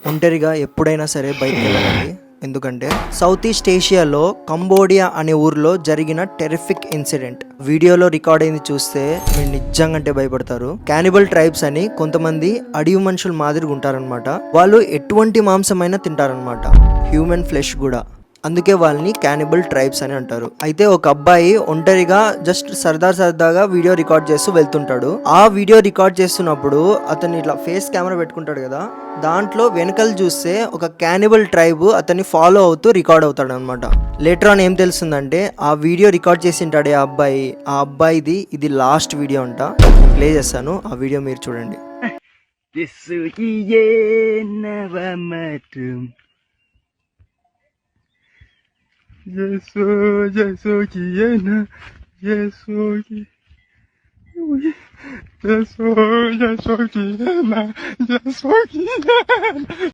ఒంటరిగా ఎప్పుడైనా సరే బయటికి వెళ్ళాలి. ఎందుకంటే సౌత్ ఈస్ట్ ఏషియాలో కంబోడియా అనే ఊర్లో జరిగిన టెరిఫిక్ ఇన్సిడెంట్ వీడియోలో రికార్డ్ అయింది చూస్తే మీరు నిజంగా అంటే భయపడతారు. క్యానిబల్ ట్రైబ్స్ అని కొంతమంది అడవి మనుషుల మాదిరిగా ఉంటారనమాట. వాళ్ళు ఎటువంటి మాంసమైనా తింటారనమాట, హ్యూమన్ ఫ్లెష్ కూడా. అందుకే వాళ్ళని క్యానిబల్ ట్రైబ్స్ అని అంటారు. అయితే ఒక అబ్బాయి ఒంటరిగా జస్ట్ సరదాగా వీడియో రికార్డ్ చేస్తూ వెళ్తుంటాడు. ఆ వీడియో రికార్డ్ చేస్తున్నప్పుడు అతను ఇట్లా ఫేస్ కెమెరా పెట్టుకుంటాడు కదా, దాంట్లో వెనకలు చూస్తే ఒక క్యానిబల్ ట్రైబ్ అతన్ని ఫాలో అవుతూ రికార్డ్ అవుతాడు అనమాట. లేటర్ ఆన్ ఏం తెలుస్తుందంటే ఆ వీడియో రికార్డ్ చేసింటాడే ఆ అబ్బాయిది ఇది లాస్ట్ వీడియో అంట. ప్లే చేస్తాను, ఆ వీడియో మీరు చూడండి.